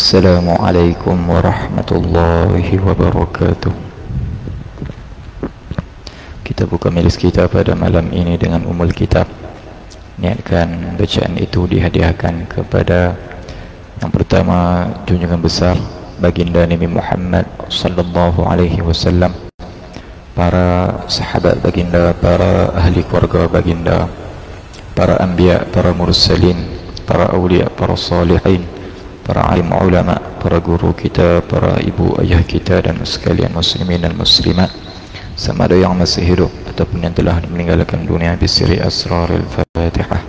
Assalamualaikum warahmatullahi wabarakatuh. Kita buka majlis kita pada malam ini dengan umul kitab. Niatkan bacaan itu dihadiahkan kepada yang pertama, junjungan besar baginda Nabi Muhammad sallallahu alaihi wasallam, para sahabat baginda, para ahli keluarga baginda, para anbiya, para mursalin, para awliya, para salihin, para alim ulama, para guru kita, para ibu ayah kita dan sekalian muslimin dan muslimat, sama ada yang masih hidup ataupun yang telah meninggalkan dunia, bisiri asrarul Fatihah.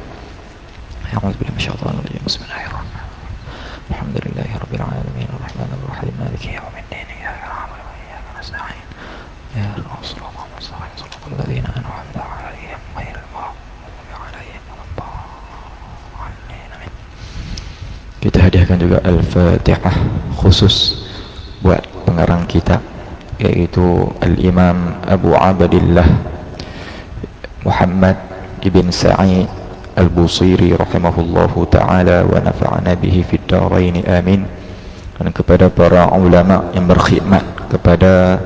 A'udzubillahi minasyaitonir rajim. Bismillahirrahmanirrahim. Alhamdulillahirabbil alamin, arrahmanir rahim, maliki yaumiddin, iyyaka na'budu wa iyyaka nasta'in. Ihdinas siratal mustaqim, siratal ladzina an'amta 'alaihim ghairil maghdubi 'alaihim waladdallin. Amin. Kita hadiahkan juga Al-Fatihah khusus buat pengarang kitab, yaitu Al-Imam Abu Abdillah Muhammad ibn Sa'id Al-Busiri rahimahullahu ta'ala wa nafa'ana bihi fid darain amin. Dan kepada para ulama yang berkhidmat kepada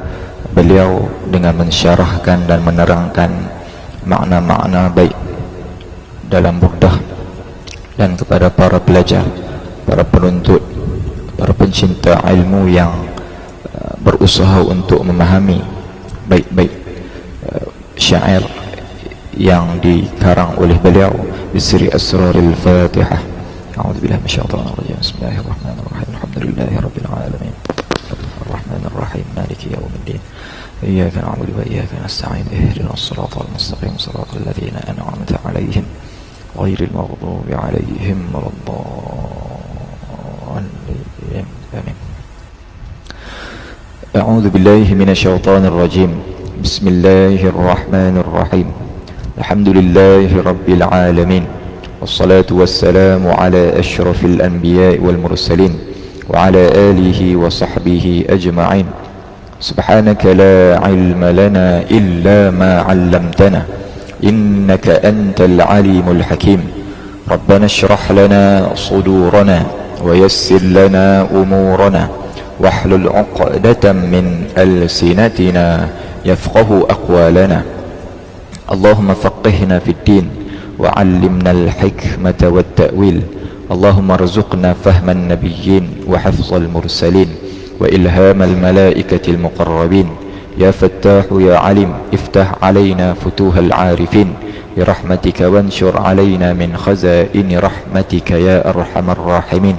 beliau dengan mensyarahkan dan menerangkan makna-makna baik dalam burdah, dan kepada para pelajar, para penuntut, para pencinta ilmu yang berusaha untuk memahami baik-baik syair yang dikarang oleh beliau, bisri asraril Fatihah. A'udzubillahi minasyaitonir rajim. Bismillahirrahmanirrahim. Alhamdulillahirabbil alamin. Arrahmanir rahim, maliki yaumiddin. Iyyaka na'budu wa iyyaka nasta'in. Ihdinas siratal mustaqim, siratal ladzina an'amta 'alaihim ghairil maghdubi 'alaihim waladdallin. Amin. A'udzu billahi minasyaitonir rajim. Bismillahirrahmanirrahim. Alhamdulillahi rabbil alamin. Wassalatu wassalamu ala asyrafil anbiya'i wal mursalin wa ala alihi wa sahbihi ajma'in. Subhanaka la ilma lana illa ma 'allamtana innaka antal alimul hakim. Rabbana shrah lana sudurana wa yassir lana umurana wahlul 'uqdatan min alsinatina yafqahu aqwalana. Allahumma faqihna fid din wa 'allimna al-hikmata wat ta'wil. Allahumma rzuqna fahman nabiyyin wa hifzal mursalin wa ilhamal malaikatil muqarrabin. Ya Fattahu ya Alim, iftah 'alaina futuhal 'arifin birahmatika wanshur 'alaina min khazaini rahmatika ya arhamar rahimin.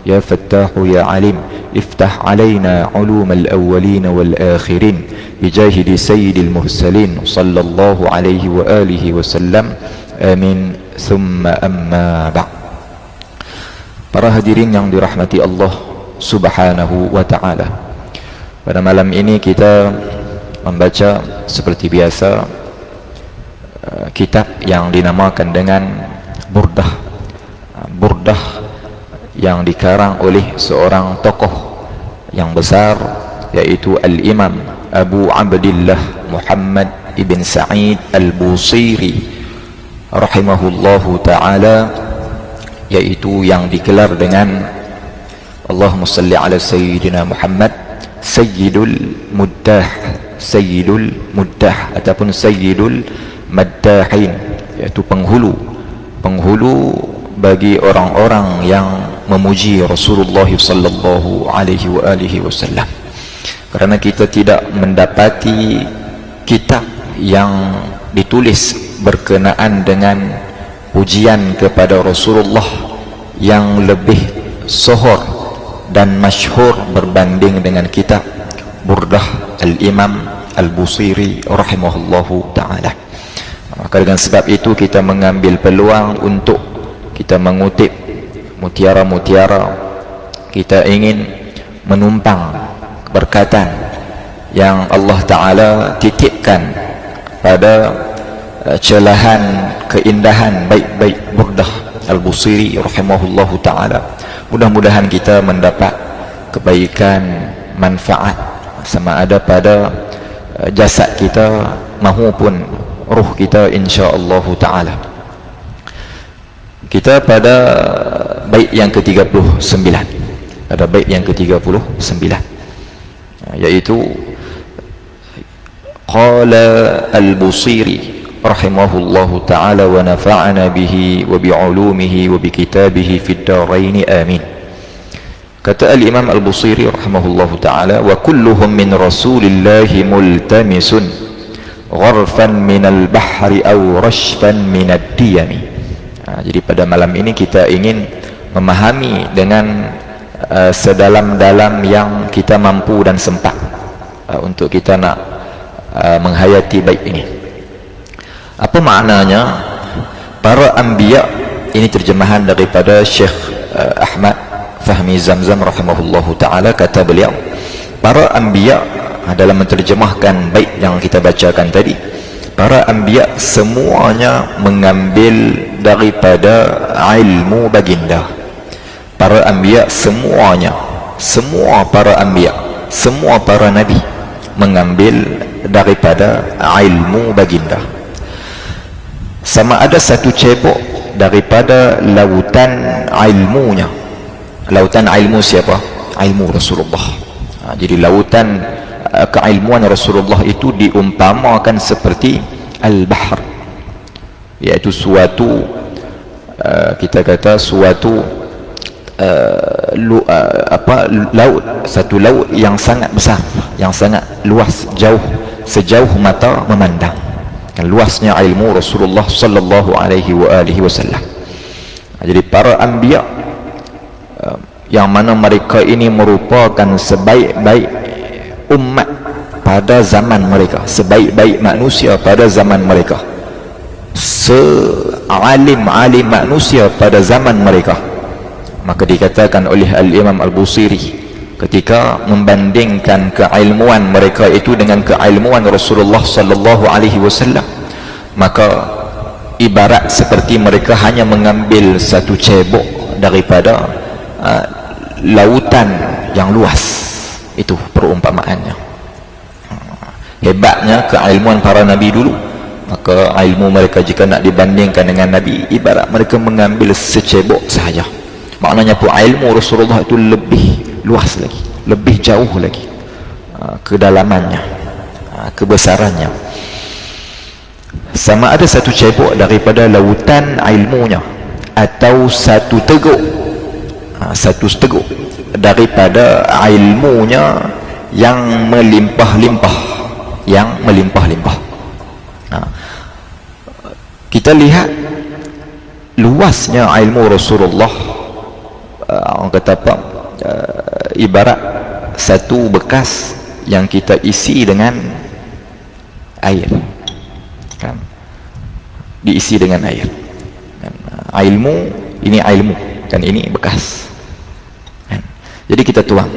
Ya Fattahu ya Alim, iftah 'alaina 'ulumal awwalin wal akhirin bijahidi sayyidil mursalin sallallahu alaihi wa alihi wasallam. Amin thumma amma ba'd. Para hadirin yang dirahmati Allah Subhanahu wa ta'ala, pada malam ini kita membaca seperti biasa kitab yang dinamakan dengan Burdah. Burdah yang dikarang oleh seorang tokoh yang besar, yaitu Al-Imam Abu Abdillah Muhammad ibn Sa'id Al-Busiri rahimahullahu ta'ala, yaitu yang digelar dengan Allahumma salli ala Sayyidina Muhammad Sayyidul Muddah, Sayyidul Muddah ataupun Sayyidul Maddahin, yaitu penghulu bagi orang-orang yang memuji Rasulullah sallallahu alaihi wa alihi wasallam. Kerana kita tidak mendapati kitab yang ditulis berkenaan dengan pujian kepada Rasulullah yang lebih sohor dan masyhur berbanding dengan kitab Burdah Al-Imam Al-Busiri rahimahullahu ta'ala. Maka dengan sebab itu kita mengambil peluang untuk kita mengutip mutiara-mutiara. Kita ingin menumpang keberkatan yang Allah Ta'ala titipkan pada celahan keindahan baik-baik Burdah Al-Busiri rahimahullahu ta'ala. Mudah-mudahan kita mendapat kebaikan, manfaat, sama ada pada jasad kita maupun ruh kita insya-Allah ta'ala. Kita pada bait yang ke-39. pada bait yang ke-39, yaitu qala al-Busiri rahimahullahu ta'ala wa nafa'ana bihi wa bi'ulumihi wa bikitabihi fid darain amin. Kata al-Imam al-Busiri rahimahullahu ta'ala, wa kulluhum min rasulillahi multamisun gharfan minal bahri aw rashfan minad diyami. Jadi pada malam ini kita ingin memahami dengan sedalam-dalam yang kita mampu dan sempat untuk kita nak menghayati bait ini. Apa maknanya? Para anbiya, ini terjemahan daripada Syekh Ahmad Fahmi Zamzam rahimahullahu ta'ala. Kata beliau, para anbiya dalam menterjemahkan bait yang kita bacakan tadi, para anbiya semuanya mengambil daripada ilmu baginda. Para anbiya semuanya, semua para anbiya, semua para nabi mengambil daripada ilmu baginda. Sama ada satu cebok daripada lautan ilmunya. Lautan ilmu siapa? Ilmu Rasulullah. Jadi lautan keilmuan Rasulullah itu diumpamakan seperti al-bahr, iaitu suatu kita kata suatu laut, satu laut yang sangat besar, yang sangat luas, jauh, sejauh mata memandang. Luasnya ilmu Rasulullah sallallahu alaihi wasallam. Jadi para anbiya yang mana mereka ini merupakan sebaik-baik umat pada zaman mereka, sebaik-baik manusia pada zaman mereka, sealim-alim manusia pada zaman mereka. Maka dikatakan oleh al-Imam al-Busiri ketika membandingkan keilmuan mereka itu dengan keilmuan Rasulullah sallallahu alaihi wasallam, maka ibarat seperti mereka hanya mengambil satu cebok daripada lautan yang luas. Itu perumpamaannya. Hebatnya keilmuan para nabi dulu, maka ilmu mereka jika nak dibandingkan dengan nabi, ibarat mereka mengambil secebok sahaja. Maknanya pun ilmu Rasulullah itu lebih luas lagi, lebih jauh lagi kedalamannya, kebesarannya. Sama ada satu cebok daripada lautan ilmunya, atau satu teguk, satu teguk daripada ilmunya yang melimpah-limpah, yang melimpah-limpah. Kita lihat luasnya ilmu Rasulullah. Orang kata apa, ibarat satu bekas yang kita isi dengan air, kan? Diisi dengan air. Dan ilmu ini ilmu, dan ini bekas, kan? Jadi kita tuang.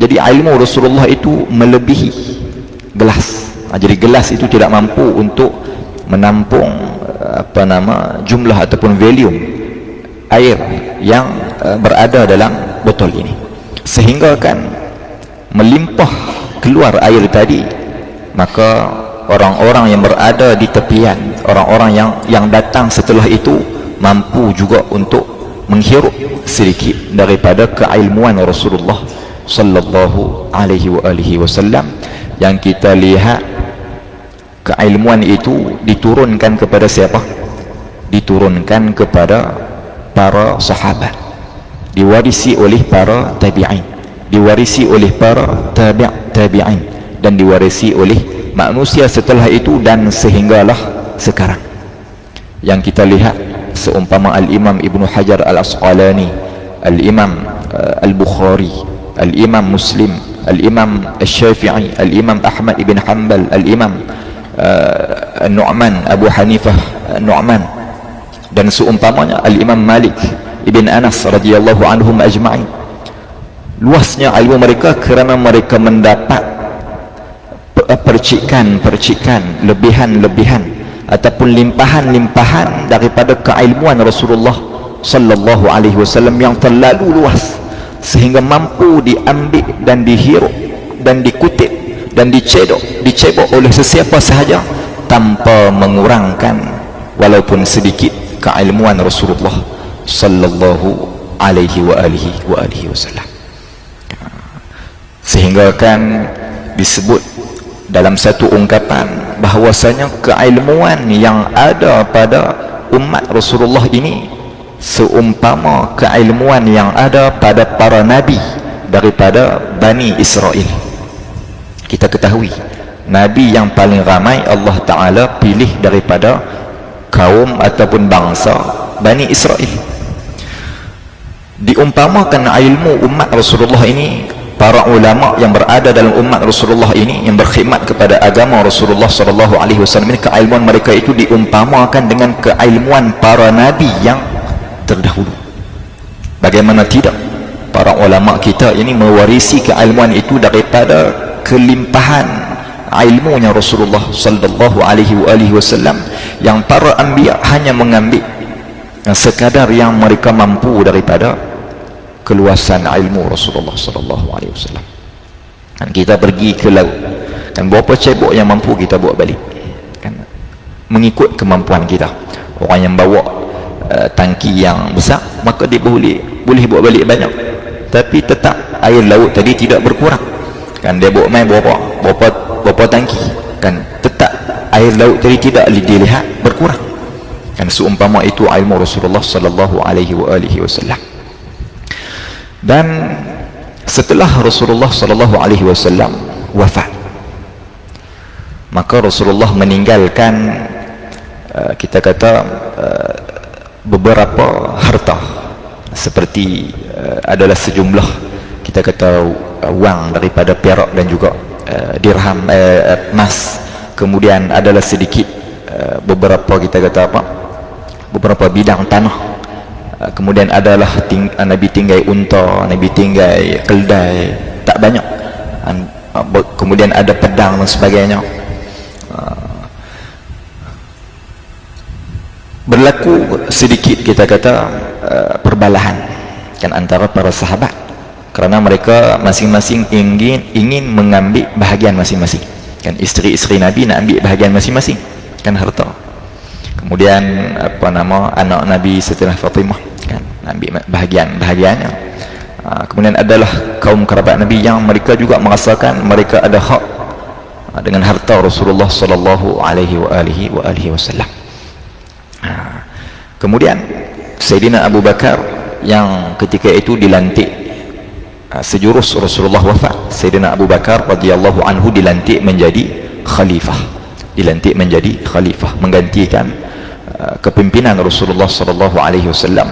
Jadi ilmu Rasulullah itu melebihi gelas. Jadi gelas itu tidak mampu untuk menampung jumlah ataupun volume air yang berada dalam botol ini, sehingga kan melimpah keluar air tadi. Maka orang-orang yang berada di tepian, orang-orang yang datang setelah itu mampu juga untuk menghirup sedikit daripada keilmuan Rasulullah sallallahu alaihi wasallam. Yang kita lihat keilmuan itu diturunkan kepada siapa? Diturunkan kepada para sahabat, diwarisi oleh para tabi'in, diwarisi oleh para tabi'in, dan diwarisi oleh manusia setelah itu dan sehinggalah sekarang. Yang kita lihat seumpama al-Imam Ibnu Hajar al-Asqalani, al-Imam al-Bukhari, al-Imam Muslim, al-Imam al-Syafi'i, al-Imam Ahmad ibn Hanbal, al-Imam Nu'man, Abu Hanifah Nu'man, dan seumpamanya al-Imam Malik ibn Anas radhiyallahu anhum ajma'in. Luasnya ilmu mereka kerana mereka mendapat percikan-percikan, lebihan-lebihan ataupun limpahan-limpahan daripada keilmuan Rasulullah sallallahu alaihi wasallam yang terlalu luas, sehingga mampu diambil dan dihirup dan dikutip dan dicebok oleh sesiapa sahaja tanpa mengurangkan walaupun sedikit keilmuan Rasulullah sallallahu alaihi wasallam. Sehingga kan disebut dalam satu ungkapan bahwasanya keilmuan yang ada pada umat Rasulullah ini seumpama keilmuan yang ada pada para nabi daripada Bani Israel. Kita ketahui nabi yang paling ramai Allah Ta'ala pilih daripada kaum ataupun bangsa Bani Israel. Diumpamakan ilmu umat Rasulullah ini, para ulama yang berada dalam umat Rasulullah ini yang berkhidmat kepada agama Rasulullah SAW ini, keilmuan mereka itu diumpamakan dengan keilmuan para nabi yang terdahulu. Bagaimana tidak, para ulama kita ini mewarisi keilmuan itu daripada kelimpahan ilmunya Rasulullah SAW, yang para anbiya hanya mengambil yang sekadar yang mereka mampu daripada keluasan ilmu Rasulullah SAW. Dan kita pergi ke laut, kan berapa cebok yang mampu kita bawa balik, kan mengikut kemampuan kita. Orang yang bawa tangki yang besar, maka dia boleh bawa balik banyak, tapi tetap air laut tadi tidak berkurang, kan dia bawa main berapa tangki, kan tetap air laut tadi tidak dilihat berkurang. Kan seumpama itu ilmu Rasulullah SAW. Dan setelah Rasulullah SAW wafat, maka Rasulullah meninggalkan kita kata beberapa harta, seperti adalah sejumlah kita kata wang daripada perak dan juga dirham, emas. Kemudian adalah sedikit beberapa kita kata beberapa bidang tanah. Kemudian adalah Nabi tinggal unta, Nabi tinggal keldai, tak banyak. Kemudian ada pedang dan sebagainya. Berlaku sedikit kita kata perbalahan kan antara para sahabat, kerana mereka masing-masing ingin mengambil bahagian masing-masing. Kan isteri-isteri Nabi nak ambil bahagian masing-masing, kan harta. Kemudian anak Nabi setelah Fatimah, kan ambil bahagiannya. Kemudian adalah kaum kerabat Nabi yang mereka juga merasakan mereka ada hak dengan harta Rasulullah SAW. Kemudian Sayyidina Abu Bakar yang ketika itu dilantik sejurus Rasulullah wafat, Sayyidina Abu Bakar radhiyallahu anhu dilantik menjadi khalifah, menggantikan kepimpinan Rasulullah SAW.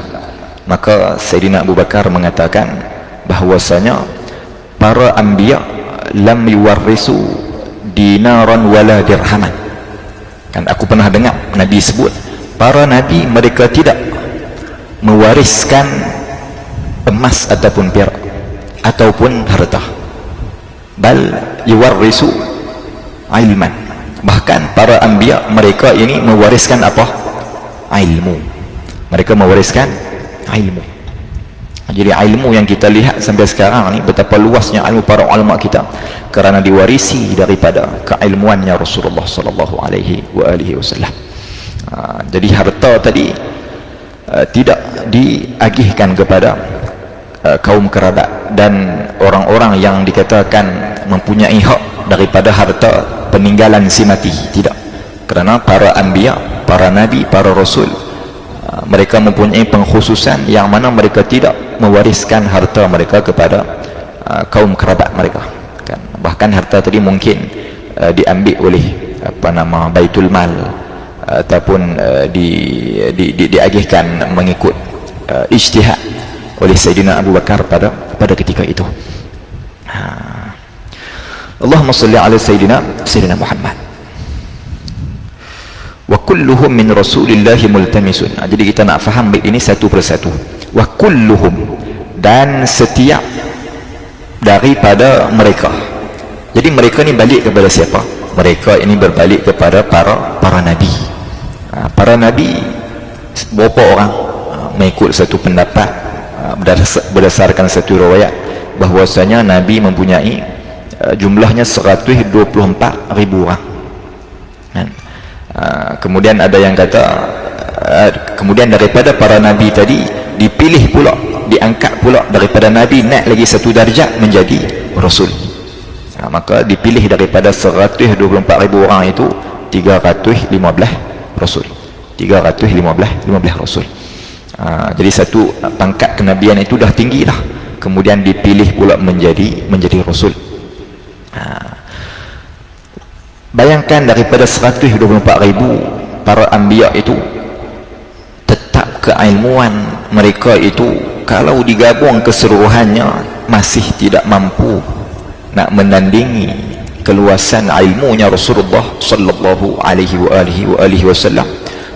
Maka Sayyidina Abu Bakar mengatakan bahwasanya para anbiya lam yuwarrisu dinaran wala dirhaman. Kan aku pernah dengar Nabi sebut para nabi mereka tidak mewariskan emas ataupun perak ataupun harta, bal yuwarrisu ilman. Bahkan para anbiya mereka ini mewariskan apa? Ilmu. Mereka mewariskan ilmu. Jadi ilmu yang kita lihat sampai sekarang ni, betapa luasnya ilmu para ulama kita, kerana diwarisi daripada keilmuannya Rasulullah SAW. Jadi harta tadi tidak diagihkan kepada kaum kerabat dan orang-orang yang dikatakan mempunyai hak daripada harta peninggalan si mati, tidak. Kerana para anbiya, para nabi, para rasul, mereka mempunyai pengkhususan yang mana mereka tidak mewariskan harta mereka kepada kaum kerabat mereka, kan. Bahkan harta tadi mungkin diambil oleh Baitul Mal, ataupun diagihkan mengikut ijtihad oleh Sayyidina Abu Bakar pada ketika itu. Allahumma salli ala Sayyidina Muhammad. Wa kulluhum min rasulillahi multamisun. Jadi kita nak faham baik ini satu persatu. Wa kulluhum, dan setiap daripada mereka. Jadi mereka ni balik kepada siapa? Mereka ini berbalik kepada para nabi. Para nabi berapa orang? Mengikut satu pendapat, berdasarkan satu riwayat, bahwasanya nabi mempunyai jumlahnya 124,000 orang. Kemudian ada yang kata kemudian daripada para nabi tadi dipilih pula diangkat pula daripada Nabi, naik lagi satu darjat menjadi Rasul. Maka dipilih daripada 124,000 orang itu 315 Rasul. 315 Rasul. Jadi satu pangkat kenabian itu dah tinggi dah, kemudian dipilih pula menjadi Rasul. Bayangkan daripada 124,000 para anbiya itu, tetap keilmuan mereka itu kalau digabung keseluruhannya masih tidak mampu nak menandingi keluasan ilmunya Rasulullah sallallahu alaihi wasallam.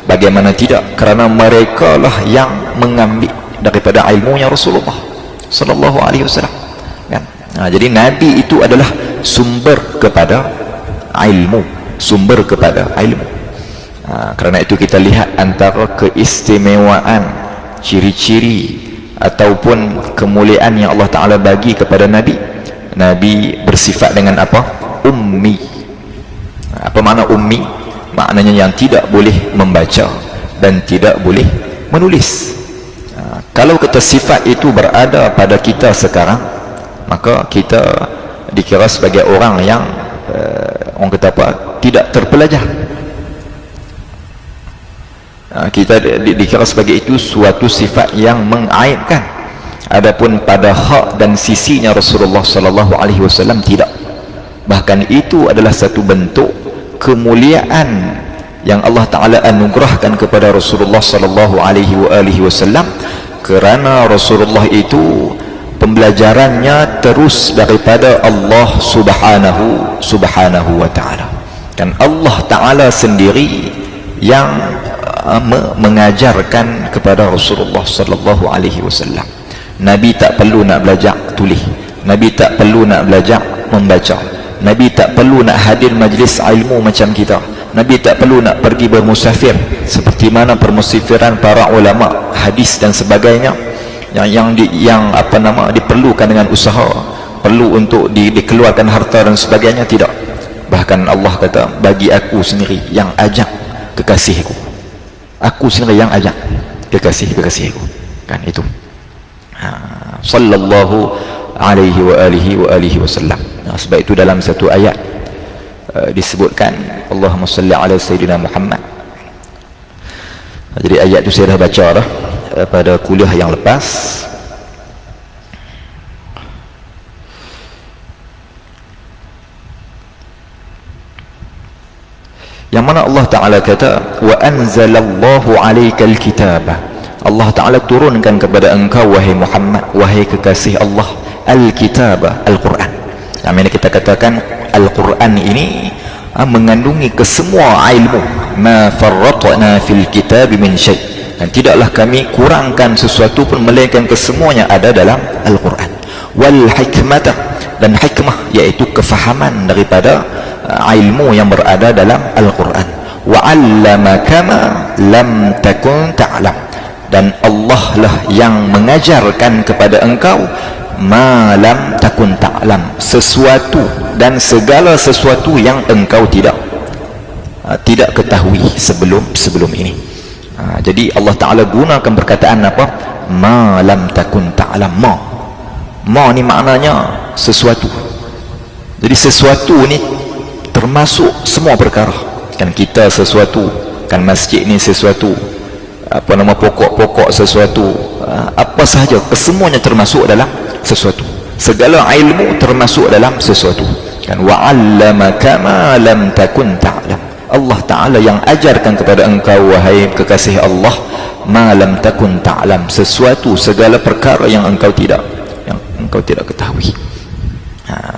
Bagaimana tidak, kerana mereka lah yang mengambil daripada ilmunya Rasulullah sallallahu alaihi wasallam, kan? Jadi Nabi itu adalah sumber kepada ilmu, sumber kepada ilmu. Kerana itu kita lihat antara keistimewaan, ciri-ciri ataupun kemuliaan yang Allah Ta'ala bagi kepada Nabi, Nabi bersifat dengan apa? Ummi. Apa makna ummi? Maknanya yang tidak boleh membaca dan tidak boleh menulis. Kalau kata sifat itu berada pada kita sekarang, maka kita dikira sebagai orang yang orang kata apa? Tidak terpelajar. Kita dikira sebagai itu suatu sifat yang mengaibkan. Adapun pada hak dan sisinya Rasulullah sallallahu alaihi wasallam tidak. Bahkan itu adalah satu bentuk kemuliaan yang Allah Ta'ala anugerahkan kepada Rasulullah sallallahu alaihi wasallam, kerana Rasulullah itu pembelajarannya terus daripada Allah subhanahu wa ta'ala. Dan Allah Ta'ala sendiri yang mengajarkan kepada Rasulullah sallallahu alaihi wasallam. Nabi tak perlu nak belajar tulis, Nabi tak perlu nak belajar membaca, Nabi tak perlu nak hadir majlis ilmu macam kita, Nabi tak perlu nak pergi bermusafir seperti mana permusafiran para ulama hadis dan sebagainya, yang diperlukan dengan usaha, perlu untuk dikeluarkan harta dan sebagainya. Tidak. Bahkan Allah kata, bagi aku sendiri yang ajak kekasihku, aku sendiri yang ajak kekasihku, kan itu. Sallallahu alaihi wasallam. Sebab itu dalam satu ayat disebutkan Allahumma salli ala sayyidina Muhammad. Jadi ayat itu saya dah baca dah pada kuliah yang lepas. Yang mana Allah Ta'ala kata, wa anzalallahu alaikal kitaba, Allah Ta'ala turunkan kepada engkau wahai Muhammad, wahai kekasih Allah, al-kitaba, Al-Quran. Yang mana kita katakan Al-Quran ini mengandungi kesemua ilmu. Ma farratna fil kitab min syai'. Dan tidaklah kami kurangkan sesuatu pun melainkan kesemuanya ada dalam Al-Quran. Wal hikmata, dan hikmah iaitu kefahaman daripada ilmu yang berada dalam Al-Quran. Wa 'allamaka ma lam takun ta'lam, dan Allah lah yang mengajarkan kepada engkau ma lam takun ta'lam, sesuatu dan segala sesuatu yang engkau tidak ketahui sebelum ini. Jadi Allah Ta'ala gunakan perkataan apa? Ma lam takun ta'lam. Ma ni maknanya sesuatu. Jadi sesuatu ni termasuk semua perkara. Kan kita sesuatu, kan masjid ni sesuatu, pokok-pokok sesuatu, apa sahaja, kesemuanya termasuk dalam sesuatu. Segala ilmu termasuk dalam sesuatu. Kan wa 'allamaka ma lam takun ta'lam. Allah Ta'ala yang ajarkan kepada engkau wahai kekasih Allah, ma lam takun ta'lam, sesuatu, segala perkara yang engkau tidak ketahui.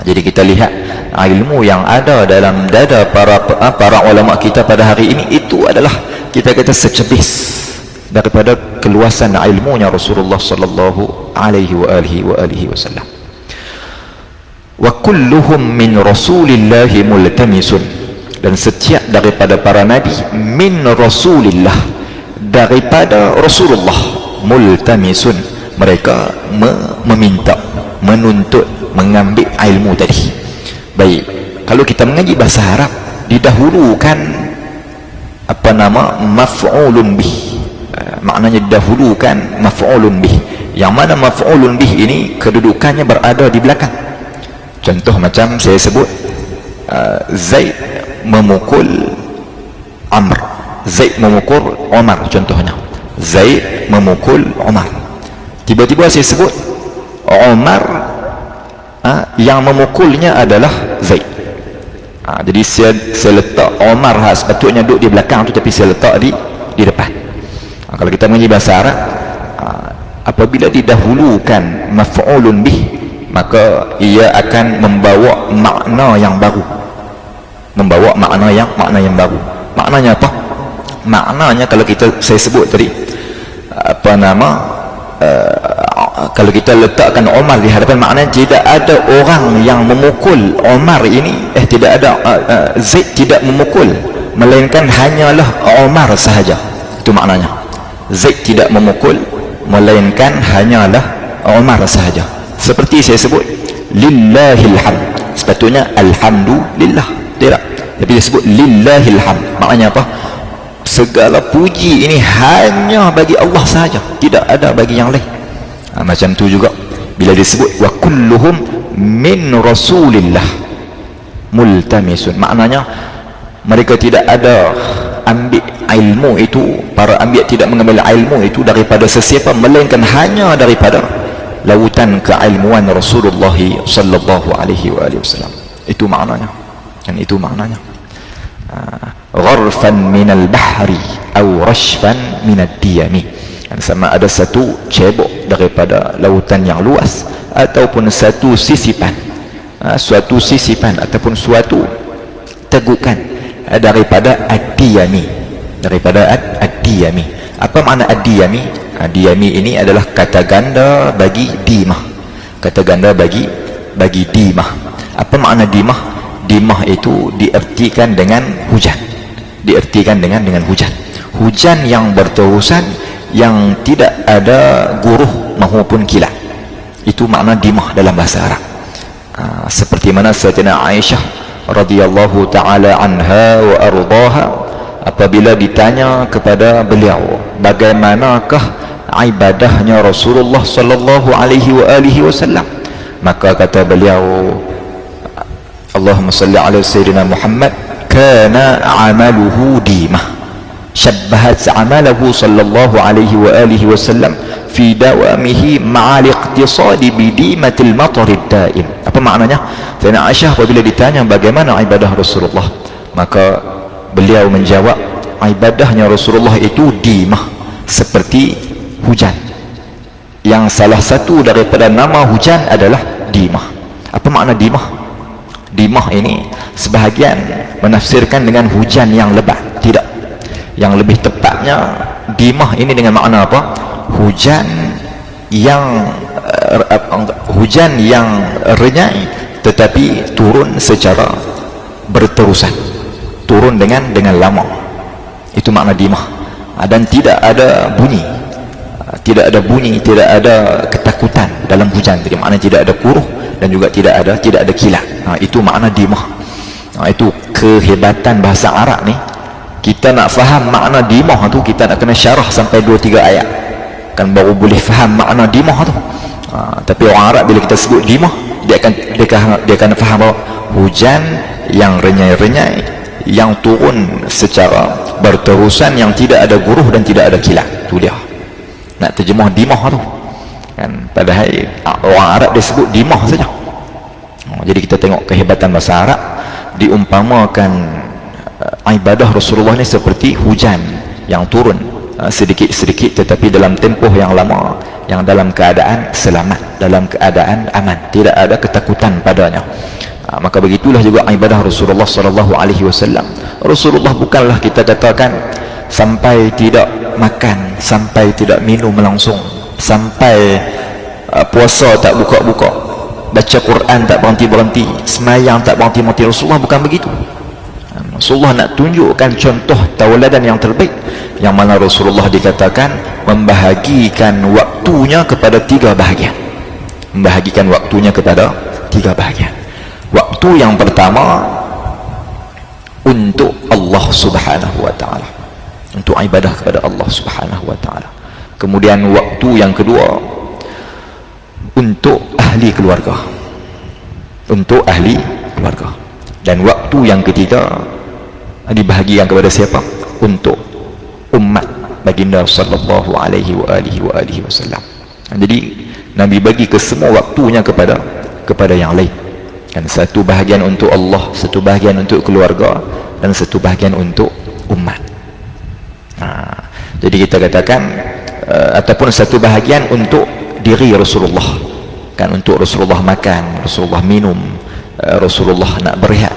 Jadi kita lihat ilmu yang ada dalam dada para ulama kita pada hari ini, itu adalah kita kata secebis daripada keluasan ilmunya Rasulullah sallallahu alaihi wasallam. Wa kulluhum min rasulillahi multamisun, dan setiap daripada para nabi min rasulillah, daripada Rasulullah, multamisun, mereka meminta, menuntut, mengambil ilmu tadi. Baik, kalau kita mengaji bahasa Arab, didahulukan maf'ulun bih. Maknanya didahulukan maf'ulun bih, yang mana maf'ulun bih ini kedudukannya berada di belakang. Contoh macam saya sebut Zaid memukul Amr, Zaid memukul Umar, contohnya Zaid memukul Umar. Tiba-tiba saya sebut Umar, yang memukulnya adalah Zaid. Jadi saya letak Umar sepatutnya duduk di belakang tu, tapi saya letak di depan. Kalau kita mengaji bahasa Arab, apabila didahulukan maf'ulun bih, maka ia akan membawa makna yang baru, membawa makna yang baru. Maknanya apa? Maknanya kalau saya sebut tadi kalau kita letakkan Omar di hadapan, maknanya tidak ada orang yang memukul Omar ini, tidak ada Zaid tidak memukul, melainkan hanyalah Omar sahaja. Itu maknanya. Zaid tidak memukul, melainkan hanyalah Omar sahaja. Seperti saya sebut lillahil hamd, sepatutnya alhamdulillah, tidak, tapi dia sebut lillahil hamd. Maknanya apa? Segala puji ini hanya bagi Allah sahaja, tidak ada bagi yang lain. Macam tu juga bila disebut wa kulluhum min rasulillah multamisun, maknanya mereka tidak ada ambil ilmu itu, para anbiya tidak mengambil ilmu itu daripada sesiapa, melainkan hanya daripada lautan keilmuan Rasulullah sallallahu alaihi wasallam. Itu maknanya. Dan itu maknanya. Gharfan minal bahri atau rashfan minad diyami, sama ada satu cebok daripada lautan yang luas, ataupun satu sisipan, suatu sisipan ataupun suatu tegukan daripada ad-diyami, daripada ad-diyami. Apa makna ad-diyami? Ad-diyami ini adalah kata ganda bagi dimah, kata ganda bagi dimah. Apa makna dimah? Dimah itu diartikan dengan hujan, diartikan dengan hujan, hujan yang berterusan, yang tidak ada guruh maupun kilat. Itu makna dimah dalam bahasa Arab. Seperti mana Sayyidatina Aisyah radhiyallahu taala anha wa ardaha, apabila ditanya kepada beliau bagaimanakah ibadahnya Rasulullah sallallahu alaihi wasallam, maka kata beliau, Allahumma salli ala sayyidina Muhammad, kana amaluhu dimah, syabbahat amalahu sallallahu alaihi wasallam fi dawamihi ma'al iqtisadi bidimatil matarid daim. Apa maknanya? Sayyidina Aisyah apabila ditanya bagaimana ibadah Rasulullah, maka beliau menjawab, ibadahnya Rasulullah itu dimah, seperti hujan, yang salah satu daripada nama hujan adalah dimah. Apa makna dimah? Dimah ini sebahagian menafsirkan dengan hujan yang lebat, tidak. Yang lebih tepatnya dimah ini dengan makna apa? Hujan yang renyai tetapi turun secara berterusan, turun dengan lama. Itu makna dimah. Dan tidak ada bunyi, tidak ada bunyi, tidak ada ketakutan dalam hujan. Jadi maknanya tidak ada kuruh dan juga tidak ada kilat. Itu makna dimah. Itu kehebatan bahasa Arab ni. Kita nak faham makna dimah tu, kita nak kena syarah sampai 2-3 ayat kan baru boleh faham makna dimah tu. Tapi orang Arab bila kita sebut dimah, dia akan faham bahawa hujan yang renyai-renyai, yang turun secara berterusan, yang tidak ada guruh dan tidak ada kilat. Tu dia nak terjemah dimah tu kan. Padahal orang Arab dia sebut dimah saja. Jadi kita tengok kehebatan bahasa Arab. Diumpamakan ibadah Rasulullah ni seperti hujan yang turun sedikit-sedikit tetapi dalam tempoh yang lama, yang dalam keadaan selamat, dalam keadaan aman, tidak ada ketakutan padanya. Maka begitulah juga ibadah Rasulullah sallallahu alaihi wasallam. Rasulullah bukanlah kita katakan sampai tidak makan, sampai tidak minum langsung, sampai puasa tak buka-buka, baca Quran tak berhenti-berhenti, semayang tak berhenti-berhenti. Rasulullah bukan begitu. Rasulullah nak tunjukkan contoh tauladan yang terbaik, yang mana Rasulullah dikatakan membahagikan waktunya kepada 3 bahagian. Membahagikan waktunya kepada 3 bahagian. Waktu yang pertama untuk Allah subhanahu wa ta'ala, untuk ibadah kepada Allah subhanahu wa ta'ala. Kemudian waktu yang kedua untuk ahli keluarga, untuk ahli keluarga. Dan waktu yang ketiga dibahagikan kepada siapa? Untuk umat baginda sallallahu alaihi wasallam. Jadi Nabi bagi ke semua waktunya kepada yang lain. Dan satu bahagian untuk Allah, satu bahagian untuk keluarga, dan satu bahagian untuk umat. Jadi kita katakan ataupun satu bahagian untuk diri Rasulullah, kan, untuk Rasulullah makan, Rasulullah minum, Rasulullah nak berehat,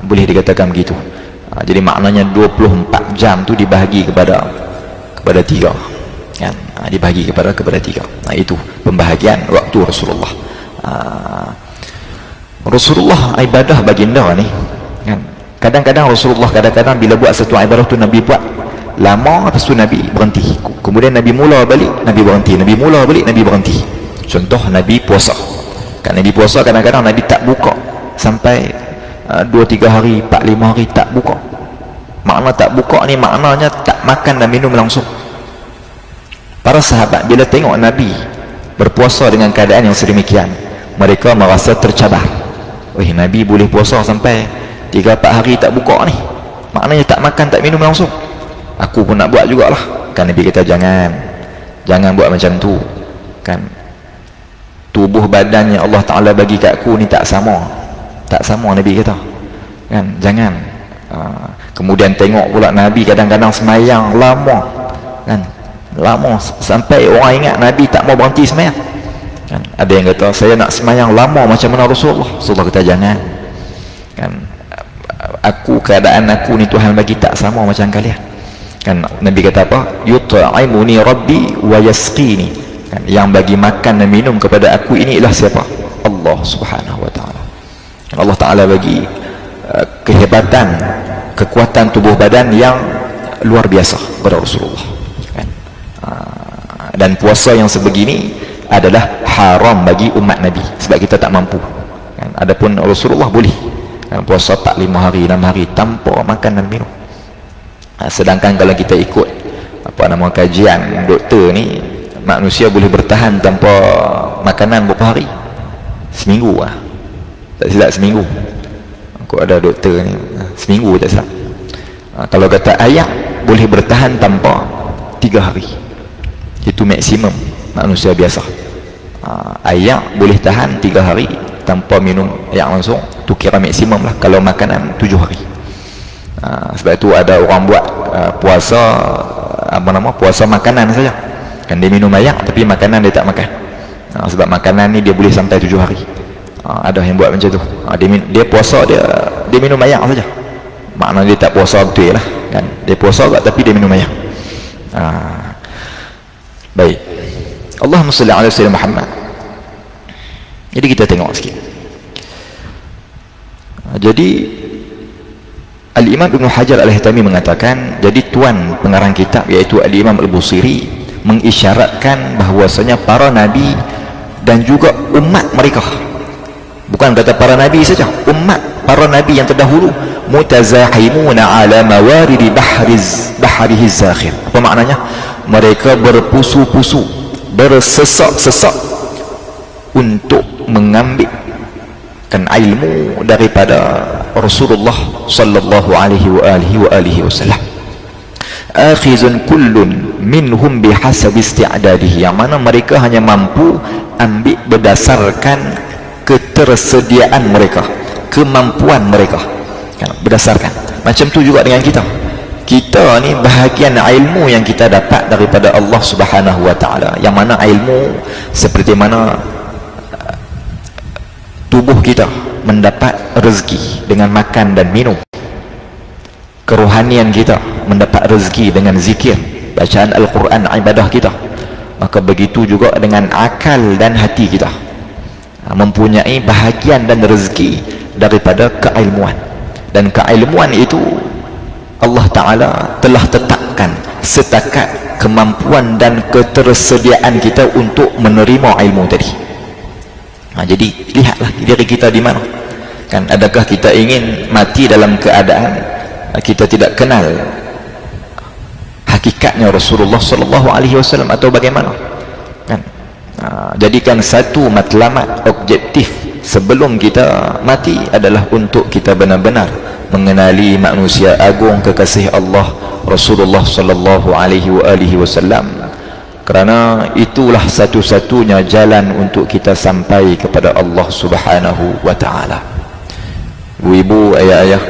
boleh dikatakan begitu. Jadi maknanya 24 jam tu dibahagi kepada tiga, kan, dibahagi kepada tiga. Itu pembahagian waktu Rasulullah. Rasulullah ibadah baginda ni, kan, kadang-kadang Rasulullah kadang-kadang bila buat satu ibadah tu Nabi buat lama, lepas tu Nabi berhenti, kemudian Nabi mula balik, Nabi berhenti, Nabi mula balik, Nabi berhenti. Contoh Nabi puasa, kan, Nabi puasa kadang-kadang Nabi tak buka sampai 2-3 hari, 4-5 hari tak buka. Makna tak buka ni maknanya tak makan dan minum langsung. Para sahabat bila tengok Nabi berpuasa dengan keadaan yang sedemikian, mereka merasa tercabar. Nabi boleh puasa sampai 3-4 hari tak buka ni, maknanya tak makan tak minum langsung. Aku pun nak buat jugalah, kan. Nabi kata jangan buat macam tu, kan. Tubuh badan yang Allah Ta'ala bagi kat aku ni tak sama Nabi kata, kan, jangan. Kemudian tengok pula Nabi kadang-kadang semayang lama, kan, lama sampai orang ingat Nabi tak mau berhenti semayang, kan. Ada yang kata saya nak semayang lama macam mana Rasulullah kata jangan, kan. Keadaan aku ni Tuhan bagi tak sama macam kalian, kan. Nabi kata apa? Yut'imuni Rabbi wa yasqini, kan, yang bagi makan dan minum kepada aku ini ialah siapa? Allah Subhanahu wa ta'ala. Allah Ta'ala bagi kehebatan, kekuatan tubuh badan yang luar biasa kepada Rasulullah, kan. Dan puasa yang sebegini adalah haram bagi umat Nabi sebab kita tak mampu, kan. Adapun Rasulullah boleh, kan, puasa 4-5 hari 6 hari tanpa makan dan minum. Sedangkan kalau kita ikut kajian doktor ni, manusia boleh bertahan tanpa makanan berapa hari? Seminggu tak silap, seminggu. Kok ada doktor ni seminggu tak silap. Kalau kata ayam boleh bertahan tanpa 3 hari, itu maksimum manusia biasa. Ayam boleh tahan 3 hari tanpa minum air langsung, tu kira maksimum lah. Kalau makanan 7 hari. Sebab itu ada orang buat puasa puasa makanan saja, kan, dia minum air tapi makanan dia tak makan. Sebab makanan ni dia boleh sampai 7 hari. Ada yang buat macam tu. Dia puasa, dia minum air saja, makna dia tak puasa betul lah, kan. Dia puasa juga tapi dia minum air. Baik, Allahumma salli ala sayyidina Muhammad. Jadi kita tengok sikit. Jadi Al-Imam Ibn Hajar Al-Haytami mengatakan, jadi tuan pengarang kitab iaitu Al-Imam Al-Busiri mengisyaratkan bahawasanya para nabi dan juga umat mereka, bukan kata para nabi saja, umat para nabi yang terdahulu, mutazahimuna ala mawaridi bahrihi zakhir. Apa maknanya? Mereka berpusu-pusu, bersesak-sesak untuk mengambil ilmu daripada Rasulullah sallallahu alaihi wasallam. Akhizun kullun minhum bihasabi isti'dadihi, yang mana mereka hanya mampu ambil berdasarkan ketersediaan mereka, kemampuan mereka, kan, berdasarkan. Macam tu juga dengan kita ni, bahagian ilmu yang kita dapat daripada Allah Subhanahu wa ta'ala, yang mana ilmu seperti mana tubuh kita mendapat rezeki dengan makan dan minum, kerohanian kita mendapat rezeki dengan zikir, bacaan Al-Quran, ibadah kita, maka begitu juga dengan akal dan hati kita mempunyai bahagian dan rezeki daripada keilmuan. Dan keilmuan itu Allah Ta'ala telah tetapkan setakat kemampuan dan ketersediaan kita untuk menerima ilmu tadi. Jadi lihatlah diri kita di mana, kan. Adakah kita ingin mati dalam keadaan kita tidak kenal hakikatnya Rasulullah sallallahu alaihi wasallam atau bagaimana, kan? Jadikan satu matlamat objektif sebelum kita mati adalah untuk kita benar-benar mengenali manusia agung kekasih Allah Rasulullah sallallahu alaihi wasallam, kerana itulah satu-satunya jalan untuk kita sampai kepada Allah Subhanahu wa taala. Ibu, ayah-ayah,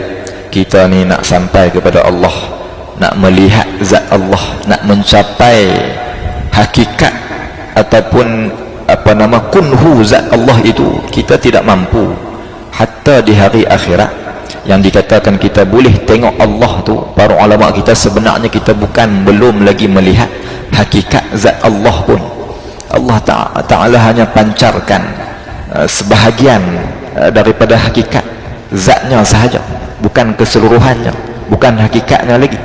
kita ni nak sampai kepada Allah, nak melihat zat Allah, nak mencapai hakikat ataupun kunhu zat Allah itu, kita tidak mampu. Hatta di hari akhirat yang dikatakan kita boleh tengok Allah tu, para ulama kita sebenarnya kita belum lagi melihat hakikat zat Allah pun. Allah Ta'ala hanya pancarkan sebahagian daripada hakikat zatnya sahaja, bukan keseluruhannya, bukan hakikatnya lagi.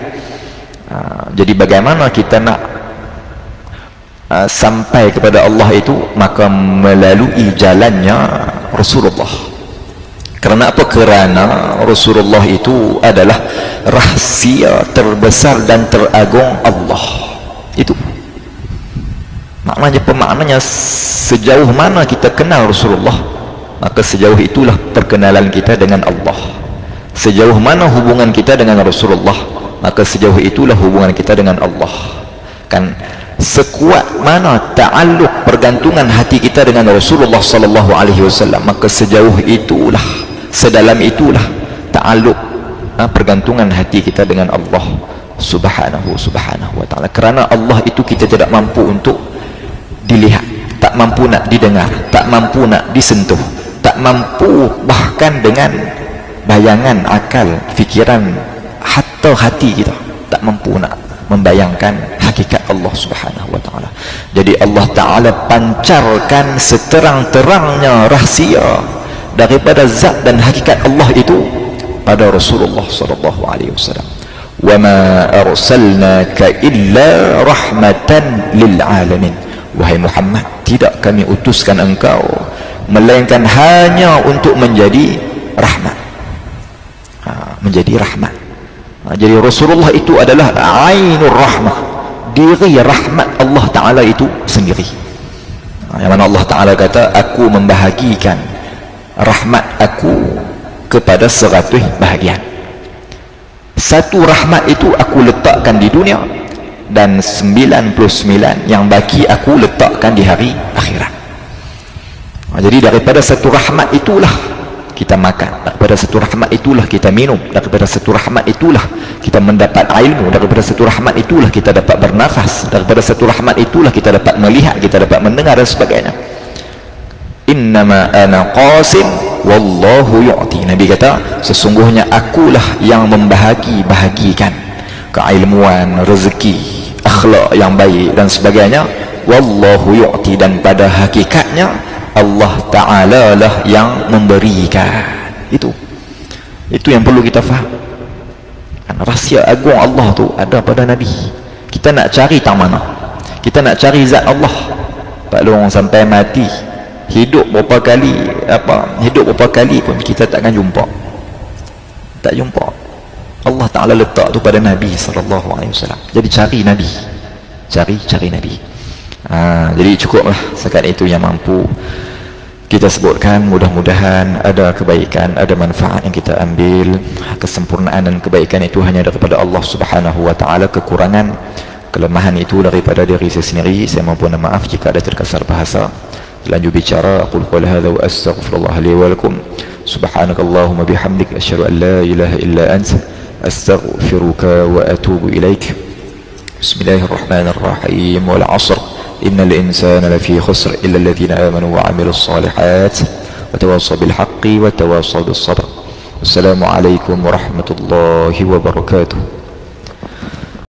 Jadi bagaimana kita nak sampai kepada Allah itu? Maka melalui jalannya Rasulullah. Kerana apa? Kerana Rasulullah itu adalah rahsia terbesar dan teragung Allah. Itu maknanya sejauh mana kita kenal Rasulullah, maka sejauh itulah perkenalan kita dengan Allah. Sejauh mana hubungan kita dengan Rasulullah, maka sejauh itulah hubungan kita dengan Allah. Kan sekuat mana ta'alluq, pergantungan hati kita dengan Rasulullah sallallahu alaihi wasallam, maka sejauh itulah, sedalam itulah ta'alluq, pergantungan hati kita dengan Allah subhanahu wa ta'ala. Kerana Allah itu kita tidak mampu untuk dilihat, tak mampu nak didengar, tak mampu nak disentuh, tak mampu bahkan dengan bayangan akal, fikiran, hatta hati kita tak mampu nak membayangkan hakikat Allah subhanahu wa ta'ala. Jadi Allah Ta'ala pancarkan seterang-terangnya rahsia daripada zat dan hakikat Allah itu pada Rasulullah sallallahu alaihi wasallam. Wa ma arsalnaka illa rahmatan lil alamin. Wahai Muhammad, tidak kami utuskan engkau melainkan hanya untuk menjadi rahmat. Menjadi rahmat. Jadi Rasulullah itu adalah ainur rahmah, diri rahmat Allah Ta'ala itu sendiri. Yang mana Allah Ta'ala kata, aku membahagikan rahmat aku kepada 100 bahagian. Satu rahmat itu aku letakkan di dunia, dan 99 yang baki aku letakkan di hari akhirat. Jadi daripada satu rahmat itulah kita makan, daripada satu rahmat itulah kita minum, daripada satu rahmat itulah kita mendapat ilmu, daripada satu rahmat itulah kita dapat bernafas, daripada satu rahmat itulah kita dapat melihat, kita dapat mendengar dan sebagainya. Innama ana qasim wallahu yu'ti. Nabi kata, sesungguhnya akulah yang bahagikan keilmuan, rezeki, akhlak yang baik dan sebagainya. Wallahu yu'ti, dan pada hakikatnya Allah Ta'ala lah yang memberikan. Itu yang perlu kita faham. Rahsia agung Allah tu ada pada Nabi. Kita nak cari tak mana, kita nak cari zat Allah, Pak Long sampai mati, hidup berapa kali pun kita takkan jumpa. Tak jumpa. Allah Ta'ala letak tu pada Nabi sallallahu alaihi wasallam. Jadi cari Nabi, cari Nabi. Jadi cukuplah setakat itu yang mampu kita sebutkan. Mudah-mudahan ada kebaikan, ada manfaat yang kita ambil. Kesempurnaan dan kebaikan itu hanya daripada Allah Subhanahu wa ta'ala. Kekurangan, kelemahan itu daripada diri saya sendiri. Saya mohon maaf jika ada terkasar bahasa. Lanjut bicara, aqul qawli hadza wa astaghfirullah li wa lakum. Subhanakallahumma bihamdik, asyhadu an la ilaha illa anta, astaghfiruka wa atubu ilaik. Bismillahirrahmanirrahim. Wal 'ashr innal insana lafi khusr illa alladhina amanu wa 'amilus shalihat wa tawassaw bil haqqi wa tawassaw bis sabr. Wassalamu alaikum warahmatullahi wabarakatuh.